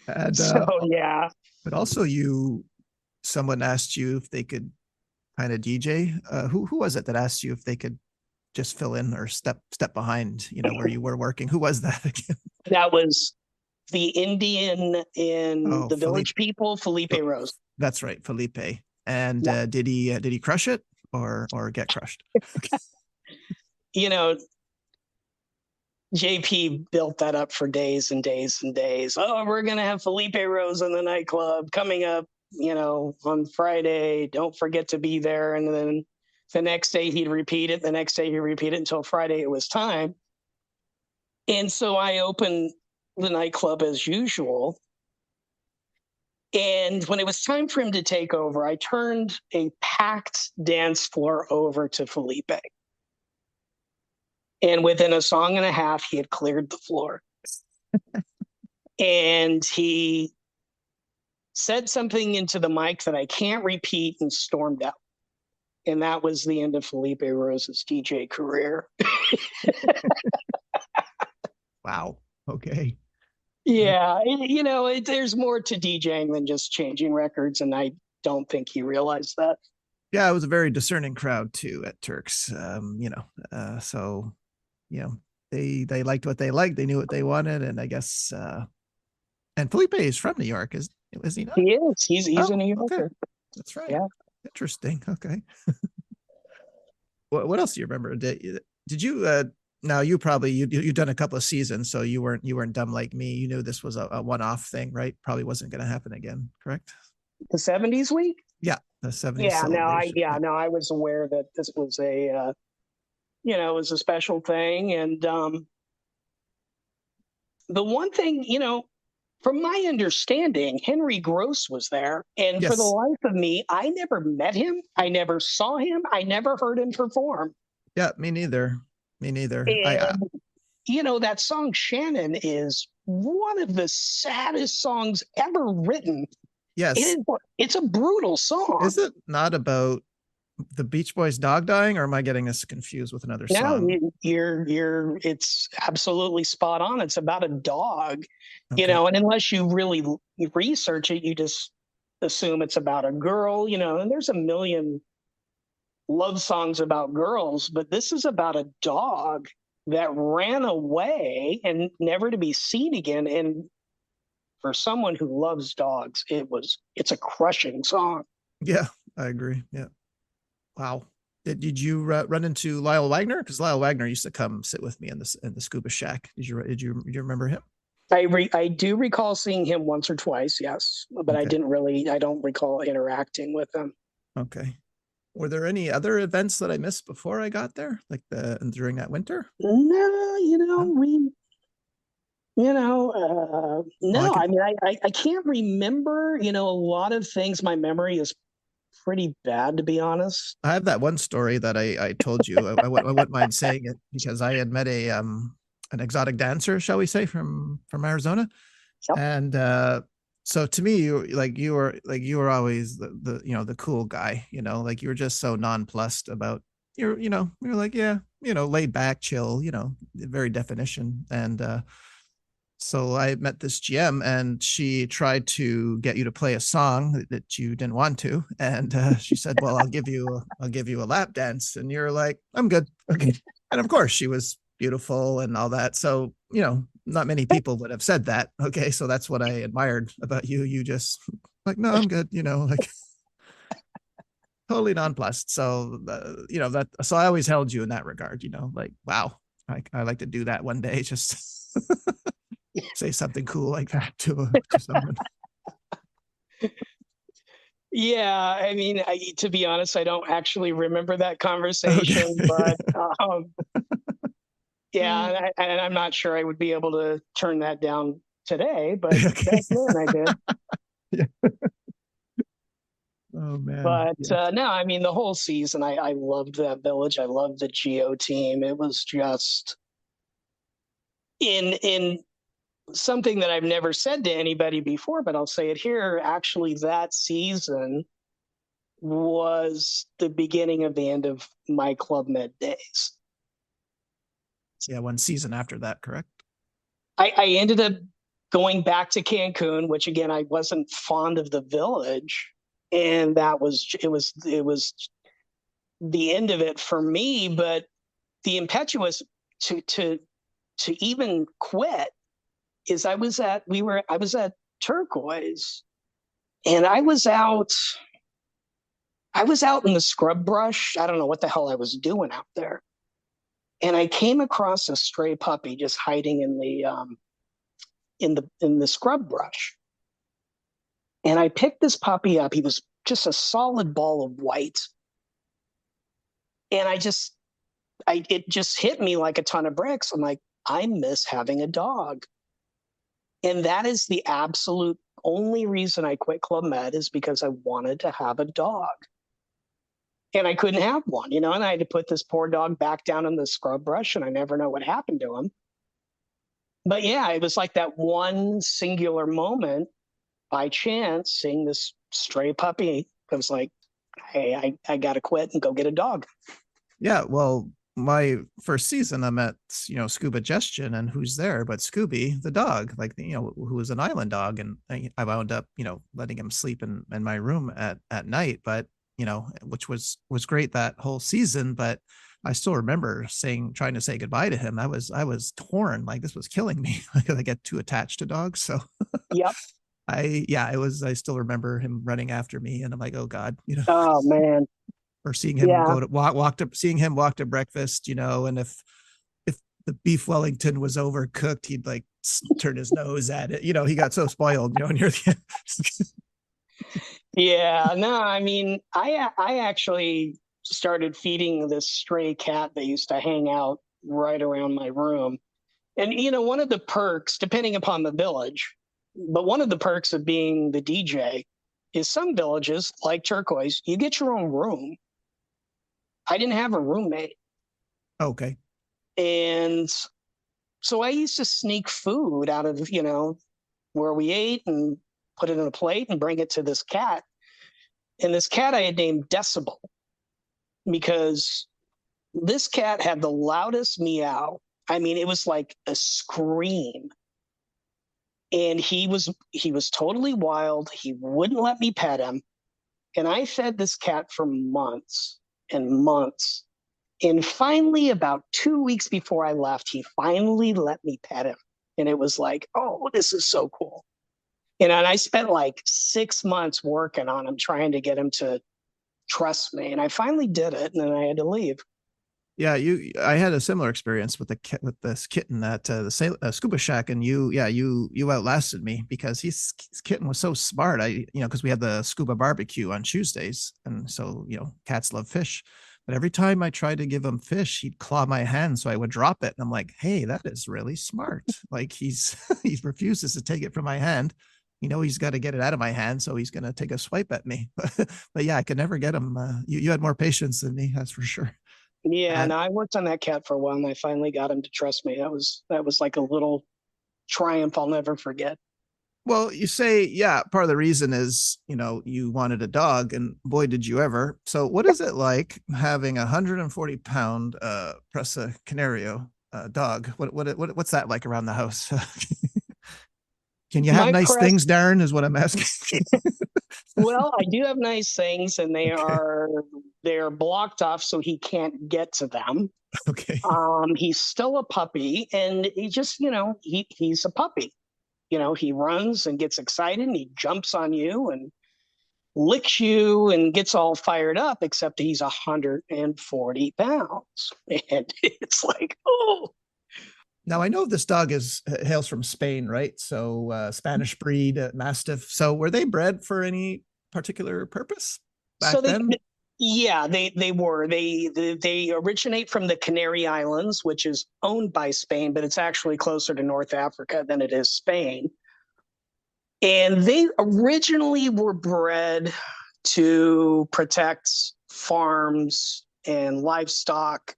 And, yeah. But also, someone asked you if they could kind of DJ. Who was it that asked you if they could just fill in or step behind, where you were working? Who was that again? That was the Indian in the Village People, Felipe Rose. That's right, Felipe. And did he crush it or get crushed? JP built that up for days and days and days. Oh, we're going to have Felipe Rose in the nightclub coming up, on Friday. Don't forget to be there. And then the next day he'd repeat it. The next day he'd repeat it until Friday it was time. And so I opened the nightclub as usual. And when it was time for him to take over, I turned a packed dance floor over to Felipe. And within a song and a half, he had cleared the floor. And he said something into the mic that I can't repeat and stormed out. And that was the end of Felipe Rose's DJ career. Wow. Okay. Yeah. There's more to DJing than just changing records. And I don't think he realized that. Yeah, it was a very discerning crowd too at Turks. So they liked what they liked. They knew what they wanted, and I guess. And Felipe is from New York, is he not? He is. He's a New Yorker. Okay. That's right. Yeah. Interesting. Okay. What else do you remember? Did you? Now you probably you've done a couple of seasons, so you weren't dumb like me. You knew this was a one-off thing, right? Probably wasn't going to happen again. Correct. The 70s week. Yeah, the 70s. Yeah. No, I was aware that this was it was a special thing. And the one thing, from my understanding, Henry Gross was there. And Yes. For the life of me, I never met him. I never saw him. I never heard him perform. Yeah, me neither. And, that song Shannon is one of the saddest songs ever written. Yes. It's a brutal song. Is it not about the Beach Boys dog dying, or am I getting this confused with another song? No, it's absolutely spot on. It's about a dog, Okay. And unless you really research it, you just assume it's about a girl, and there's a million love songs about girls, but this is about a dog that ran away and never to be seen again. And for someone who loves dogs, it's a crushing song. Yeah, I agree. Yeah. Wow. Did you run into Lyle Wagner? Because Lyle Wagner used to come sit with me in the Scuba Shack. Did you remember him? I do recall seeing him once or twice, yes, but Okay. I don't recall interacting with him. Okay. Were there any other events that I missed before I got there, like during that winter? No, Well, I can't remember, a lot of things. My memory is pretty bad, to be honest. I have that one story that I told you. I wouldn't mind saying it because I had met an exotic dancer, shall we say, from Arizona. Yep. And so to me, you were always the cool guy, like you were just so nonplussed about you're like, yeah, laid back, chill, the very definition. And so I met this GM, and she tried to get you to play a song that you didn't want to, and she said, "Well, I'll give you a lap dance," and you're like, "I'm good, okay." And of course, she was beautiful and all that. So not many people would have said that. Okay, so that's what I admired about you. You just like, no, I'm good. Like totally nonplussed. So that. So I always held you in that regard. Like, wow, I like to do that one day. Just. Say something cool like that to someone. Yeah, I mean, to be honest, I don't actually remember that conversation, Okay. but yeah, and I'm not sure I would be able to turn that down today, but Okay. back then I did. Yeah. Oh man. But yeah. no, I mean, the whole season, I loved that village. I loved the Geo team. It was just in something that I've never said to anybody before, but I'll say it here. Actually, that season was the beginning of the end of my Club Med days. Yeah, one season after that, correct? I ended up going back to Cancun, which again, I wasn't fond of the village. And it was the end of it for me, but the impetuous to even quit is I was at Turquoise, and I was out in the scrub brush. I don't know what the hell I was doing out there. And I came across a stray puppy just hiding in the scrub brush. And I picked this puppy up. He was just a solid ball of white. And it just hit me like a ton of bricks. I'm like, I miss having a dog. And that is the absolute only reason I quit Club Med, is because I wanted to have a dog. And I couldn't have one, and I had to put this poor dog back down in the scrub brush, and I never know what happened to him. But yeah, it was like that one singular moment by chance, seeing this stray puppy. I was like, hey, I got to quit and go get a dog. Yeah, well, my first season, I met, Scuba Gestion, and who's there but Scooby, the dog, like, who was an island dog. And I wound up, letting him sleep in my room at night, but, which was great that whole season. But I still remember trying to say goodbye to him. I was torn, like this was killing me. Like I get too attached to dogs. So Yep. I still remember him running after me, and I'm like, oh God, Oh man. or seeing him go to seeing him walk to breakfast, and if the beef Wellington was overcooked, he'd like turn his nose at it. He got so spoiled, near the end. Yeah, no, I mean, I actually started feeding this stray cat that used to hang out right around my room. And one of the perks, depending upon the village, but one of the perks of being the DJ is some villages like Turquoise, you get your own room. I didn't have a roommate. Okay. And so I used to sneak food out of, where we ate and put it in a plate and bring it to this cat. And this cat I had named Decibel, because this cat had the loudest meow. I mean, it was like a scream. And he was totally wild. He wouldn't let me pet him. And I fed this cat for months and months. And finally, about 2 weeks before I left, he finally let me pet him. And it was like, oh, this is so cool. And I spent like 6 months working on him, trying to get him to trust me. And I finally did it. And then I had to leave. Yeah, I had a similar experience with with this kitten at the Scuba Shack, and you outlasted me, because his kitten was so smart. Because we had the scuba barbecue on Tuesdays, and so cats love fish. But every time I tried to give him fish, he'd claw my hand, so I would drop it. And I'm like, hey, that is really smart. Like he refuses to take it from my hand. He's got to get it out of my hand, so he's going to take a swipe at me. But yeah, I could never get him. You had more patience than me, that's for sure. Yeah, and I worked on that cat for a while, and I finally got him to trust me. That was like a little triumph I'll never forget. Well, you say, yeah, part of the reason is, you wanted a dog, and boy, did you ever. So what is it like having a 140-pound Presa Canario dog? What's that like around the house? Can you have nice things, Darren, is what I'm asking. Well, I do have nice things, and they're blocked off so he can't get to them. Okay. He's still a puppy, and he just, he's a puppy. He runs and gets excited, and he jumps on you and licks you and gets all fired up, except he's 140 pounds. And it's like, oh. Now, I know this dog hails from Spain, right? So Spanish breed, Mastiff. So were they bred for any particular purpose back then? Yeah, they were. They originate from the Canary Islands, which is owned by Spain, but it's actually closer to North Africa than it is Spain. And they originally were bred to protect farms and livestock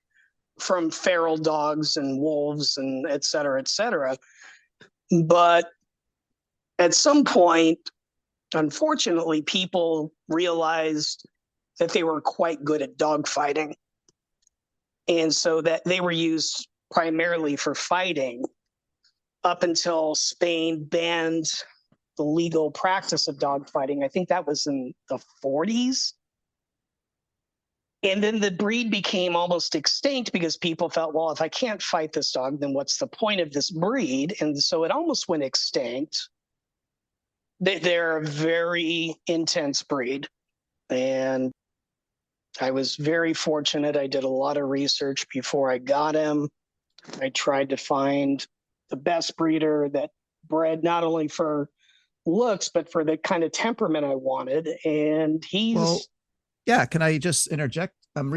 from feral dogs and wolves and et cetera, et cetera. But at some point, unfortunately, people realized that they were quite good at dog fighting. And so that they were used primarily for fighting up until Spain banned the legal practice of dog fighting. I think that was in the 40s. And then the breed became almost extinct because people felt, well, if I can't fight this dog, then what's the point of this breed? And so it almost went extinct. They're a very intense breed. And I was very fortunate. I did a lot of research before I got him. I tried to find the best breeder that bred not only for looks, but for the kind of temperament I wanted. And Well, he's yeah. Can I just interject? I'm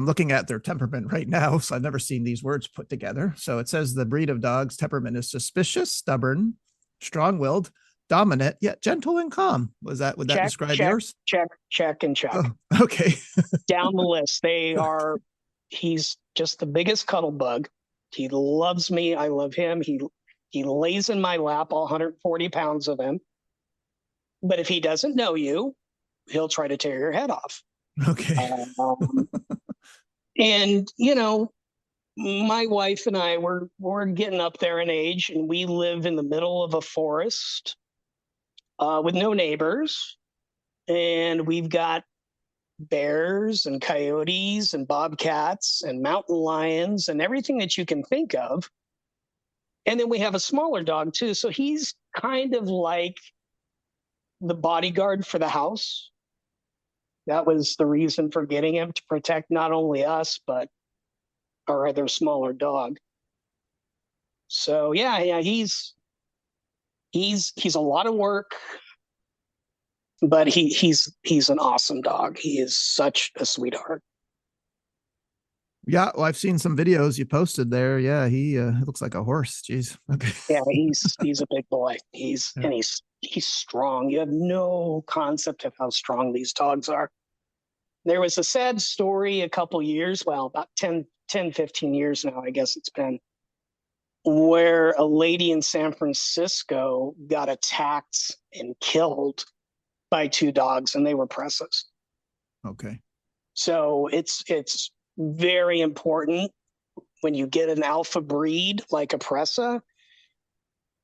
looking at their temperament right now. So I've never seen these words put together. So it says the breed of dog's temperament is suspicious, stubborn, strong willed, dominant, yet gentle and calm. Would that check, describe check, yours? check, check, and check. Oh, okay. Down the list. He's just the biggest cuddle bug. He loves me. I love him. He lays in my lap, all 140 pounds of him. But if he doesn't know you, he'll try to tear your head off. Okay. Um, and my wife and I we're getting up there in age, and we live in the middle of a forest with no neighbors, and we've got bears and coyotes and bobcats and mountain lions and everything that you can think of. And then we have a smaller dog too. So he's kind of like the bodyguard for the house. That was the reason for getting him, to protect not only us, but our other smaller dog. So yeah, he's a lot of work, but he's an awesome dog. He is such a sweetheart. Yeah, well, I've seen some videos you posted there. Yeah, he looks like a horse. Jeez. Okay. Yeah, he's a big boy. Yeah. And he's strong. You have no concept of how strong these dogs are. There was a sad story a couple years, well, about 15 years now, I guess it's been, where a lady in San Francisco got attacked and killed by two dogs, and they were presses. Okay. So it's very important when you get an alpha breed like a pressa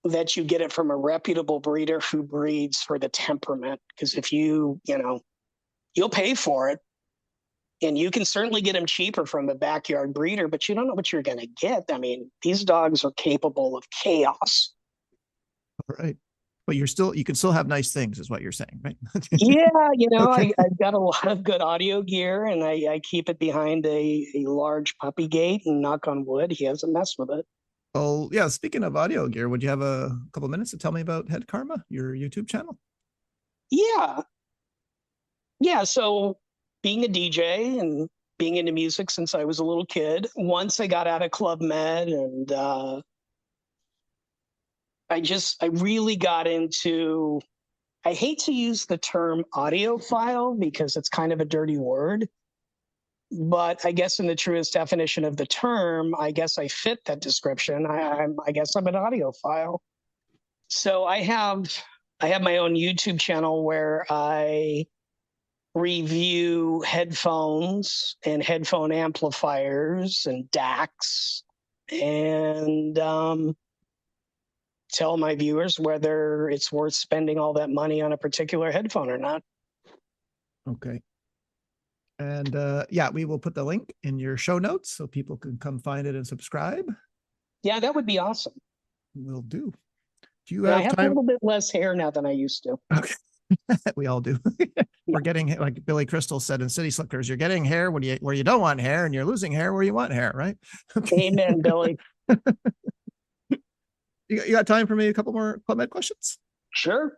that you get it from a reputable breeder who breeds for the temperament. Because if you'll pay for it, and you can certainly get them cheaper from a backyard breeder, but you don't know what you're going to get. I mean, these dogs are capable of chaos. All right. But you can still have nice things, is what you're saying, right? Yeah, Okay. I've got a lot of good audio gear, and I keep it behind a large puppy gate, and knock on wood, he hasn't messed with it. Oh, yeah. Speaking of audio gear, would you have a couple minutes to tell me about Head Karma, your YouTube channel? Yeah. Yeah. So being a DJ and being into music since I was a little kid, once I got out of Club Med, and I really got into, I hate to use the term audiophile because it's kind of a dirty word, but I guess in the truest definition of the term, I guess I fit that description. I guess I'm an audiophile. So I have my own YouTube channel where I review headphones and headphone amplifiers and DACs, and tell my viewers whether it's worth spending all that money on a particular headphone or not. Okay. And yeah, we will put the link in your show notes so people can come find it and subscribe. Yeah, that would be awesome. Will do. Do you Yeah, I have have a time? little bit less hair now than I used to. Okay. We all do. We're getting, like Billy Crystal said in City Slickers, you're getting hair where you don't want hair, and you're losing hair where you want hair, right? Okay. Amen, Billy. You got time for me a couple more Club Med questions? Sure.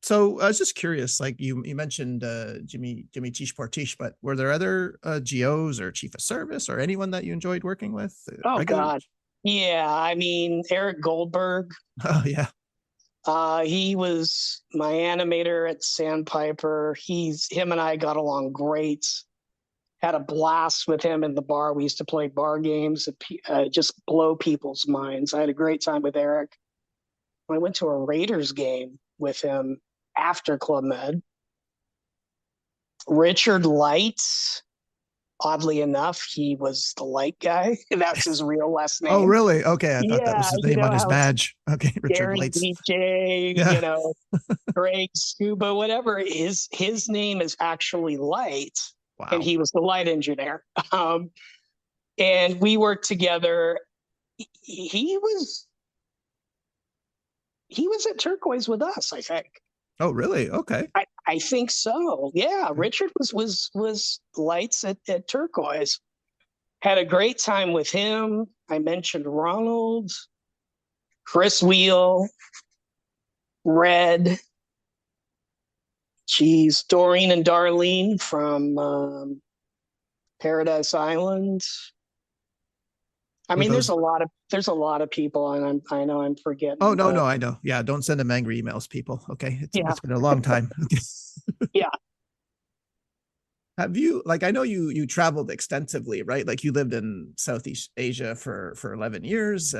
So I was just curious, like you mentioned Jimmy Tish Portish, but were there other GOs or chief of service or anyone that you enjoyed working with? Oh, regular? God. Yeah, I mean, Eric Goldberg. Oh, yeah. He was my animator at Sandpiper. Him and I got along great. Had a blast with him in the bar. We used to play bar games, just blow people's minds. I had a great time with Eric. I went to a Raiders game with him after Club Med. Richard Light, oddly enough, he was the light guy. That's his real last name. Oh, really? Okay. I thought that was Yeah, his name on his badge. Okay. Richard Darren Lights. DJ, Yeah. Greg Scuba, whatever. His name is actually Light, Wow. and he was the light engineer. And we worked together. He was at Turquoise with us, I think. Oh, really? Okay. I think so. Yeah, Richard was lights at Turquoise. Had a great time with him. I mentioned Ronald, Chris Wheel, Red, Doreen and Darlene from Paradise Island. I mean, there's a lot of people, and I know I'm forgetting. Oh no, I know. Yeah, don't send them angry emails, people. Okay, it's been a long time. Yeah. Have you, like, I know you traveled extensively, right? Like you lived in Southeast Asia for 11 years,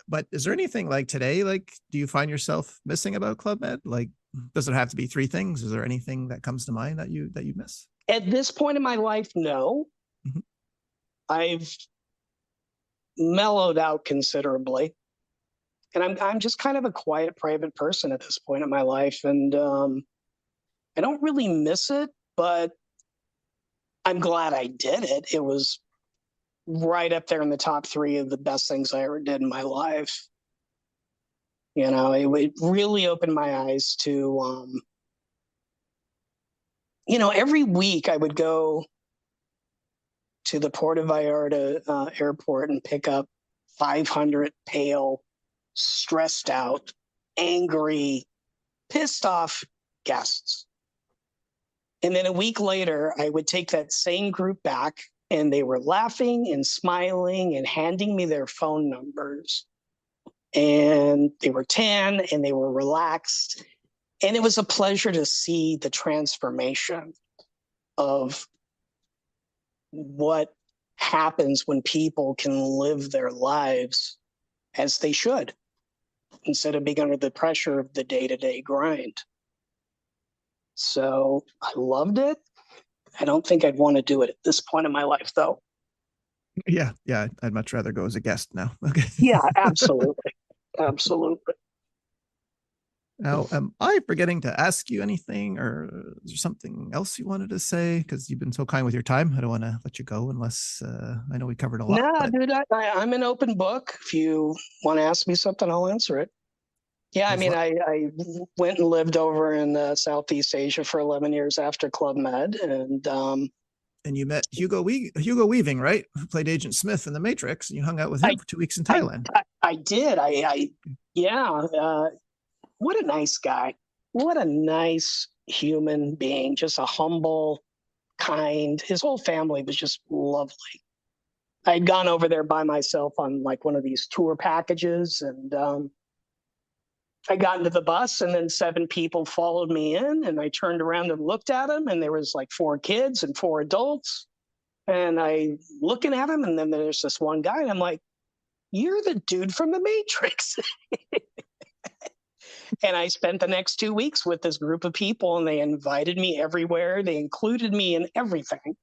but is there anything like today, like, do you find yourself missing about Club Med? Like, does it have to be three things? Is there anything that comes to mind that you miss? At this point in my life, no. Mm-hmm. I've mellowed out considerably, and I'm just kind of a quiet, private person at this point in my life, and I don't really miss it, but I'm glad I did it. It was right up there in the top 3 of the best things I ever did in my life. You know, it really opened my eyes to, every week I would go to the Puerto Vallarta airport and pick up 500 pale, stressed out, angry, pissed off guests. And then a week later, I would take that same group back, and they were laughing and smiling and handing me their phone numbers. And they were tan and they were relaxed. And it was a pleasure to see the transformation of what happens when people can live their lives as they should, instead of being under the pressure of the day-to-day grind. So I loved it. I don't think I'd want to do it at this point in my life, though. Yeah, I'd much rather go as a guest now. Okay. Yeah, absolutely. Absolutely. Now, am I forgetting to ask you anything, or is there something else you wanted to say? Because you've been so kind with your time. I don't want to let you go unless I know we covered a lot. No, dude, I'm an open book. If you want to ask me something, I'll answer it. Yeah, I mean, I went and lived over in Southeast Asia for 11 years after Club Med, and you met Hugo Weaving, right? Who played Agent Smith in The Matrix, and you hung out with him for 2 weeks in Thailand. I did. What a nice guy. What a nice human being. Just a humble, kind. His whole family was just lovely. I'd gone over there by myself on like one of these tour packages, and I got into the bus, and then 7 people followed me in, and I turned around and looked at them, and there was like 4 kids and 4 adults, and I looking at them, and then there's this one guy, and I'm like, "You're the dude from The Matrix." And I spent the next 2 weeks with this group of people, and they invited me everywhere. They included me in everything.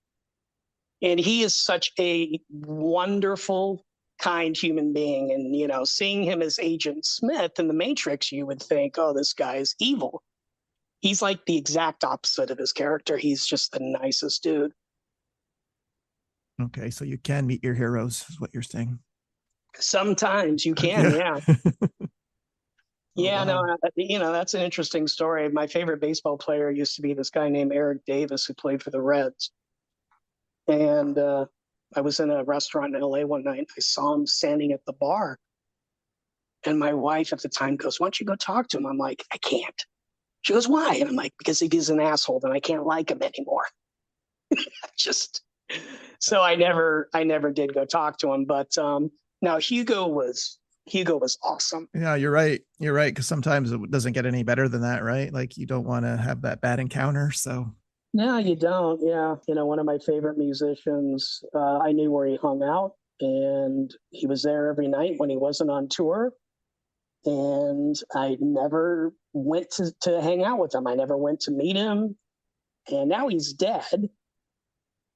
And he is such a wonderful, kind human being. And, seeing him as Agent Smith in The Matrix, you would think, oh, this guy is evil. He's like the exact opposite of his character. He's just the nicest dude. Okay, so you can meet your heroes, is what you're saying. Sometimes you can, yeah. Yeah, wow. no, that's an interesting story. My favorite baseball player used to be this guy named Eric Davis, who played for the Reds. And I was in a restaurant in LA one night. I saw him standing at the bar. And my wife at the time goes, "Why don't you go talk to him?" I'm like, "I can't." She goes, "Why?" And I'm like, "Because if he's an asshole, then I can't like him anymore." So I never did go talk to him. But now Hugo was awesome. Yeah, you're right. Because sometimes it doesn't get any better than that, right? Like you don't want to have that bad encounter. So no, you don't. Yeah. One of my favorite musicians, I knew where he hung out, and he was there every night when he wasn't on tour. And I never went to hang out with him. I never went to meet him. And now he's dead.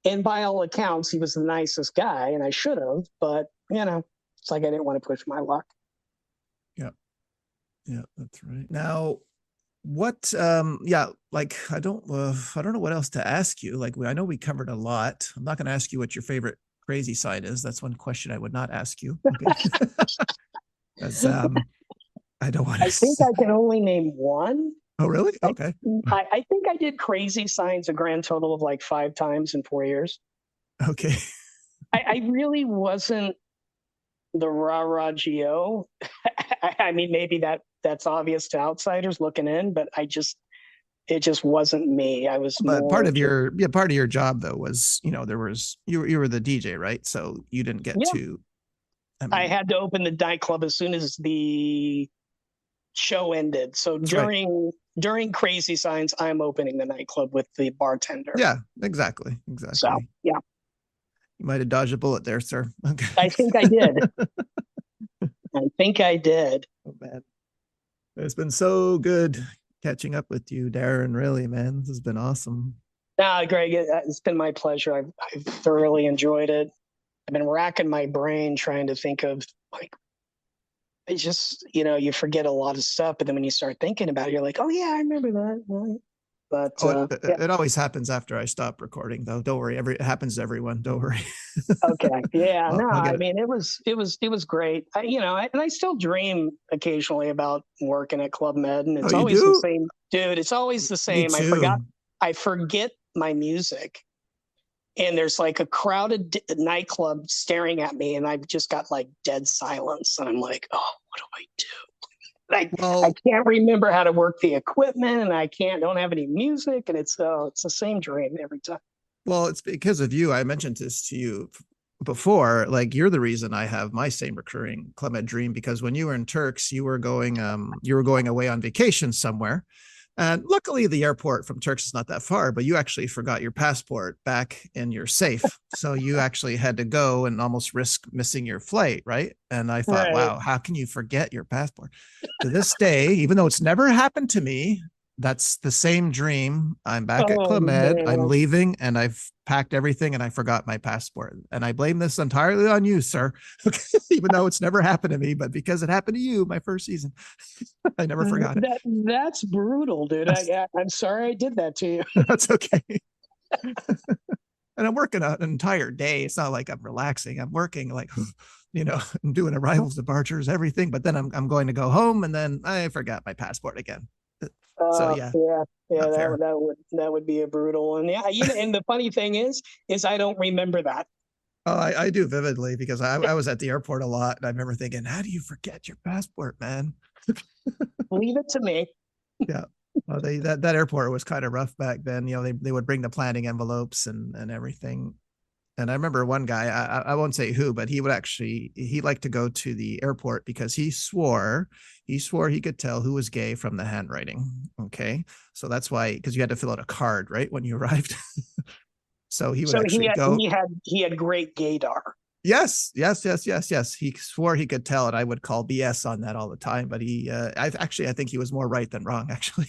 And by all accounts, he was the nicest guy, and I should have, but it's like I didn't want to push my luck. Yeah, that's right. Now, what like I don't know what else to ask you. Like I know we covered a lot. I'm not going to ask you what your favorite crazy side is. That's one question I would not ask you. Okay. As I don't want to. I think I can only name one. Oh, really? Okay. I think I did Crazy Signs a grand total of like 5 times in 4 years. Okay. I really wasn't the rah rah GO. I mean, maybe that's obvious to outsiders looking in, but it just wasn't me. I was But part more of just, your job though was, there was you were the DJ, right? So you didn't get yeah. to, I I mean, had to open the nightclub as soon as the show ended. So that's right. during Crazy Signs, I'm opening the nightclub with the bartender. Yeah, exactly. So Exactly. yeah, You might have dodged a bullet there, sir. Okay. I think I did. I think I did. Oh, man. It's been so good catching up with you, Darren. Really, man. This has been awesome. Greg, it's been my pleasure. I've thoroughly enjoyed it. I've been racking my brain trying to think of like, it's just, you forget a lot of stuff, but then when you start thinking about it, you're like, oh yeah, I remember that. Right. But Oh, it, yeah, it always happens after I stop recording, though. Don't worry. It happens to everyone. Don't worry. okay, yeah, no, I'll get I it. mean, it was great. And I still dream occasionally about working at Club Med, and Oh, it's you always the do? same, dude. It's always the Me same. too. I forget my music, and there's like a crowded nightclub staring at me, and I've just got like dead silence, and I'm like, oh, what do I do? I Well, can't remember how to work the equipment, and I don't have any music, and it's the same dream every time. Well, it's because of you. I mentioned this to you before. Like you're the reason I have my same recurring Clement dream because when you were in Turks, you were going away on vacation somewhere. And luckily the airport from Turks is not that far, but you actually forgot your passport back in your safe. So you actually had to go and almost risk missing your flight, right? And I thought, Right. wow, how can you forget your passport? To this day, even though it's never happened to me, that's the same dream. I'm back at Oh Club Med. I'm man. leaving and I've packed everything and I forgot my passport. And I blame this entirely on you, sir. Even though it's never happened to me, but because it happened to you my first season, I never forgot it. That's brutal, dude. I'm sorry I did that to you. That's okay. And I'm working an entire day. It's not like I'm relaxing. I'm working like, I'm doing arrivals, departures, everything. But then I'm going to go home and then I forgot my passport again. So yeah, Yeah, yeah, not fair. that would be a brutal one. Yeah, and the funny thing is I don't remember that. Oh, I do vividly because I was at the airport a lot and I remember thinking, how do you forget your passport, man? Leave it to me. Yeah. Well, that airport was kind of rough back then. They would bring the planning envelopes and everything. And I remember one guy, I won't say who, but he liked to go to the airport because he swore he could tell who was gay from the handwriting. Okay. So that's why, because you had to fill out a card, right? When you arrived. So he would So actually go. he had great gaydar. Yes, yes, yes, yes, yes. He swore he could tell, and I would call BS on that all the time. But I think he was more right than wrong. Actually,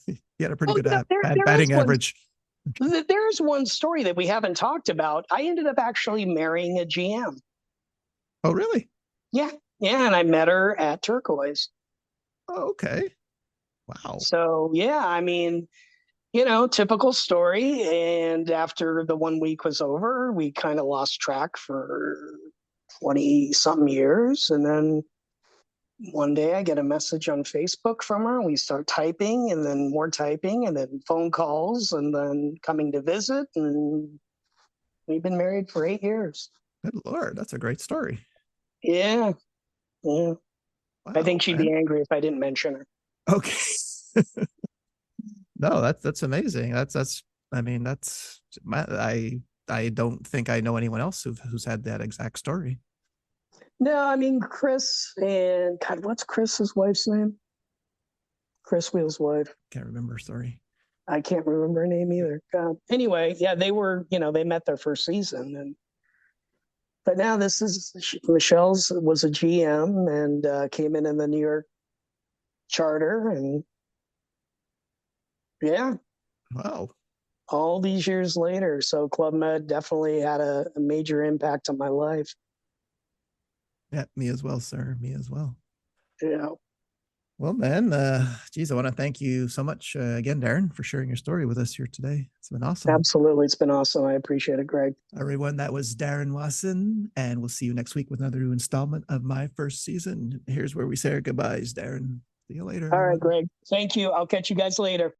he had a pretty Oh, good there is batting one. average. There's one story that we haven't talked about. I ended up actually marrying a GM. Oh, really? Yeah, yeah, and I met her at Turquoise. Oh, okay. Wow. So yeah, I mean, typical story. And after the 1 week was over, we kind of lost track for 20 something years. And then one day I get a message on Facebook from her. We start typing and then more typing and then phone calls and then coming to visit. And we've been married for 8 years. Good Lord, that's a great story. Yeah. Yeah. I Wow, think she'd be man. angry if I didn't mention her. Okay. No, that's amazing. That's I mean, I don't think I know anyone else who's had that exact story. No, I mean, Chris and God, what's Chris's wife's name? Chris Wheel's wife. Can't remember. Sorry. I can't remember her name either. Anyway, yeah, they met their first season, but now this is Michelle's was a GM and came in the New York charter, and yeah, Wow. all these years later. So Club Med definitely had a major impact on my life. Yeah, me as well, sir. Me as well. Yeah, Well, man, geez, I want to thank you so much again, Darren, for sharing your story with us here today. It's been awesome. absolutely, it's been awesome. I appreciate it, Greg. Everyone, that was Darren Wasson, and we'll see you next week with another installment of my first season. Here's where we say our goodbyes, Darren. See you later. All right, Greg. Thank you. I'll catch you guys later.